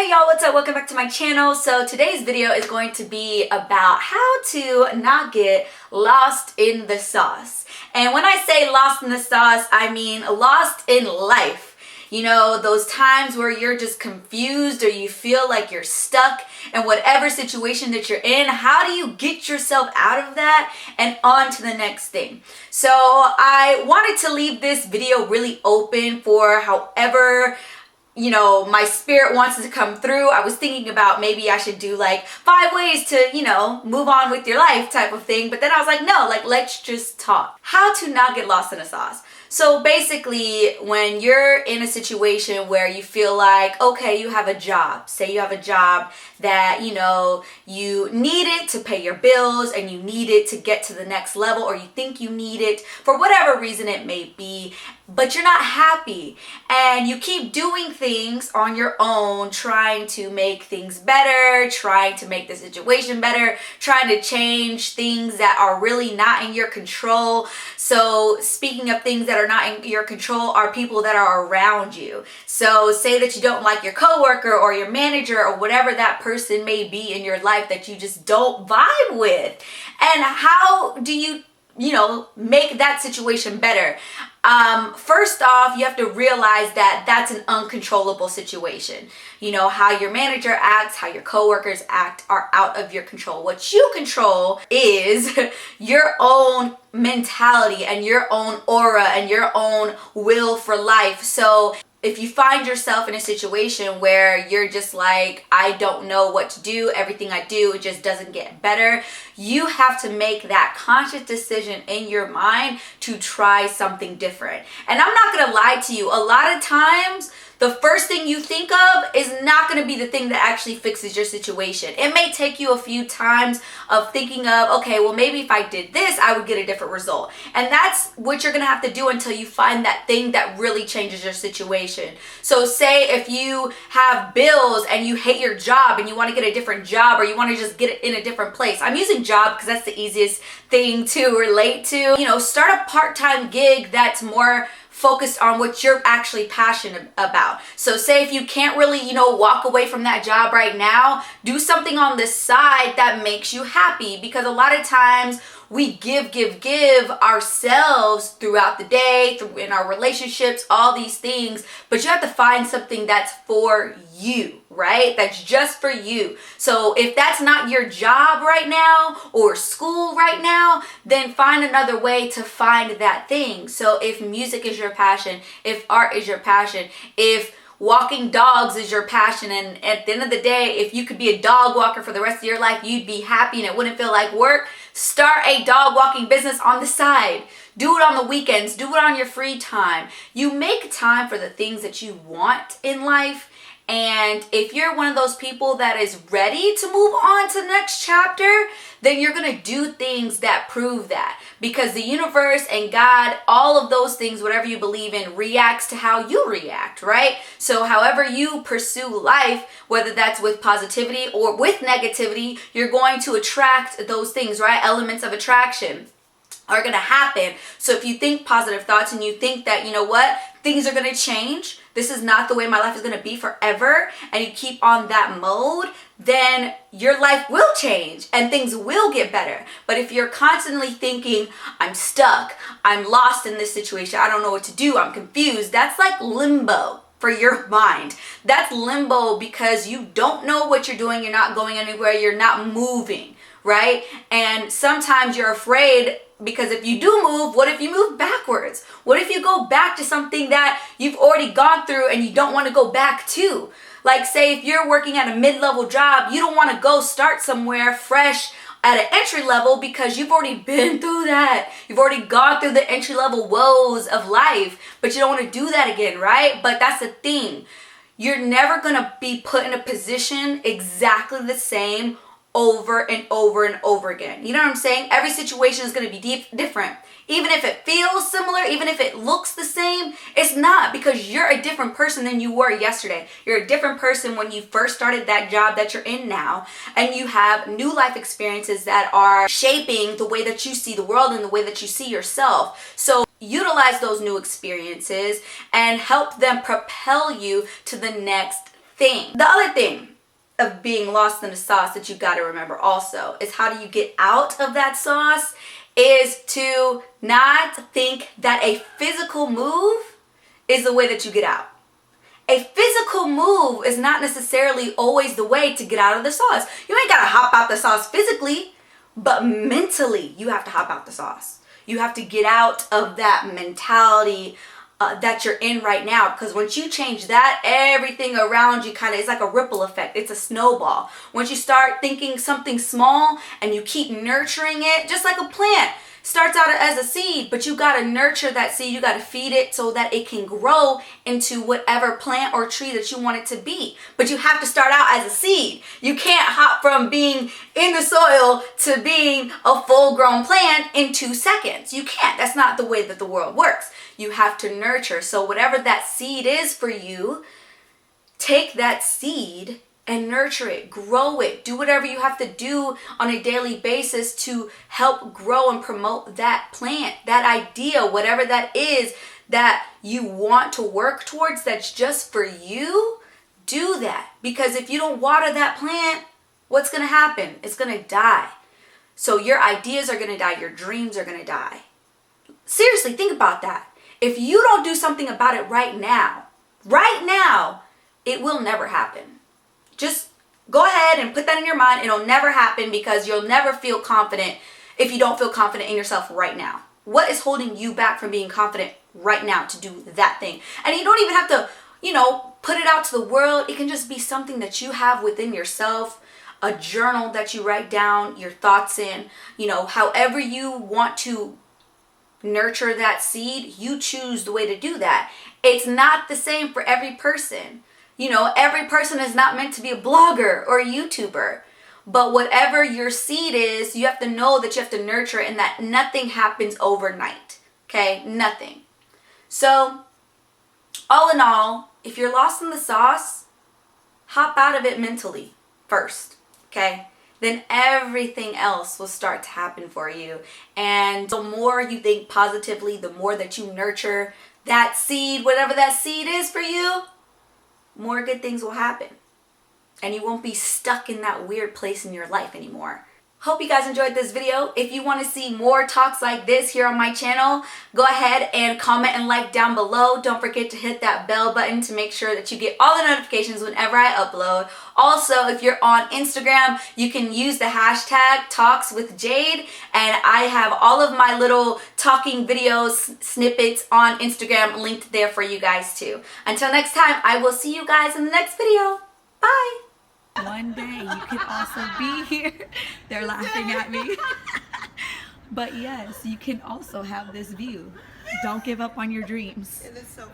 Hey y'all, what's up? Welcome back to my channel. So today's video is going to be about how to not get lost in the sauce. And when I say lost in the sauce, I mean lost in life. You know, those times where you're just confused or you feel like you're stuck in whatever situation that you're in. How do you get yourself out of that and on to the next thing? So I wanted to leave this video really open for however my spirit wants to come through. I was thinking about maybe I should do like 5 ways to, move on with your life type of thing. But then I was like, no, let's just talk. How to not get lost in a sauce. So basically, when you're in a situation where you feel like, okay, you have a job, say you have a job that, you need it to pay your bills and you need it to get to the next level, or you think you need it for whatever reason it may be, but you're not happy and you keep doing things on your own, trying to make things better, trying to make the situation better, trying to change things that are really not in your control. So speaking of things that are not in your control, are people that are around you. So say that you don't like your coworker or your manager or whatever that person may be in your life that you just don't vibe with. And how do you make that situation better? First off, you have to realize that that's an uncontrollable situation. How your manager acts, how your coworkers act are out of your control. What you control is your own mentality and your own aura and your own will for life. So if you find yourself in a situation where you're just like, I don't know what to do, everything I do, it just doesn't get better, you have to make that conscious decision in your mind to try something different. And I'm not gonna lie to you, a lot of times, the first thing you think of is not going to be the thing that actually fixes your situation. It may take you a few times of thinking of, okay, well, maybe if I did this, I would get a different result. And that's what you're going to have to do until you find that thing that really changes your situation. So say if you have bills and you hate your job and you want to get a different job, or you want to just get it in a different place. I'm using job because that's the easiest thing to relate to. Start a part-time gig that's more focused on what you're actually passionate about. So say if you can't really, walk away from that job right now, do something on the side that makes you happy, because a lot of times we give ourselves throughout the day, in our relationships, all these things, but you have to find something that's for you, right? That's just for you. So if that's not your job right now or school right now, then find another way to find that thing. So if music is your passion, if art is your passion, if walking dogs is your passion, and at the end of the day, if you could be a dog walker for the rest of your life, you'd be happy and it wouldn't feel like work, start a dog walking business on the side. Do it on the weekends, do it on your free time. You make time for the things that you want in life. And if you're one of those people that is ready to move on to the next chapter, then you're going to do things that prove that. Because the universe and God, all of those things, whatever you believe in, reacts to how you react, right? So however you pursue life, whether that's with positivity or with negativity, you're going to attract those things, right? Elements of attraction are going to happen. So if you think positive thoughts and you think that, things are going to change, this is not the way my life is going to be forever, and you keep on that mode, then your life will change and things will get better. But if you're constantly thinking, I'm stuck, I'm lost in this situation, I don't know what to do, I'm confused, that's like limbo for your mind. That's limbo because you don't know what you're doing, you're not going anywhere, you're not moving, right? And sometimes you're afraid, because if you do move, what if you move backwards? What if you go back to something that you've already gone through and you don't want to go back to? Like say if you're working at a mid-level job, you don't want to go start somewhere fresh at an entry level because you've already been through that. You've already gone through the entry level woes of life, but you don't want to do that again, right? But that's the thing. You're never going to be put in a position exactly the same over and over and over again. You know what I'm saying? Every situation is going to be different. Even if it feels similar, even if it looks the same, it's not, because you're a different person than you were yesterday. You're a different person when you first started that job that you're in now, and you have new life experiences that are shaping the way that you see the world and the way that you see yourself. So utilize those new experiences and help them propel you to the next thing. The other thing of being lost in the sauce that you got to remember also is how do you get out of that sauce is to not think that a physical move is the way that you get out. A physical move is not necessarily always the way to get out of the sauce. You ain't gotta hop out the sauce physically, but mentally you have to hop out the sauce. You have to get out of that mentality that you're in right now, because once you change that, everything around you kind of, it's like a ripple effect. It's a snowball. Once you start thinking something small and you keep nurturing it, just like a plant starts out as a seed, but you got to nurture that seed. You got to feed it so that it can grow into whatever plant or tree that you want it to be. But you have to start out as a seed. You can't hop from being in the soil to being a full-grown plant in 2 seconds. You can't. That's not the way that the world works. You have to nurture. So whatever that seed is for you, take that seed and nurture it, grow it, do whatever you have to do on a daily basis to help grow and promote that plant, that idea, whatever that is that you want to work towards that's just for you. Do that, because if you don't water that plant, what's going to happen? It's going to die. So your ideas are going to die, your dreams are going to die. Seriously, think about that. If you don't do something about it right now, it will never happen. Just go ahead and put that in your mind. It'll never happen, because you'll never feel confident if you don't feel confident in yourself right now. What is holding you back from being confident right now to do that thing? And you don't even have to, put it out to the world. It can just be something that you have within yourself, a journal that you write down your thoughts in, however you want to nurture that seed, you choose the way to do that. It's not the same for every person. Every person is not meant to be a blogger or a YouTuber. But whatever your seed is, you have to know that you have to nurture it, and that nothing happens overnight. Okay? Nothing. So, all in all, if you're lost in the sauce, hop out of it mentally first. Okay? Then everything else will start to happen for you. And the more you think positively, the more that you nurture that seed, whatever that seed is for you, more good things will happen. And you won't be stuck in that weird place in your life anymore. Hope you guys enjoyed this video. If you want to see more talks like this here on my channel, go ahead and comment and like down below. Don't forget to hit that bell button to make sure that you get all the notifications whenever I upload. Also, if you're on Instagram, you can use the hashtag #TalksWithJade, and I have all of my little talking videos, snippets on Instagram linked there for you guys too. Until next time, I will see you guys in the next video. Bye! One day you could also be here. They're laughing at me. But yes, you can also have this view. Don't give up on your dreams. It is so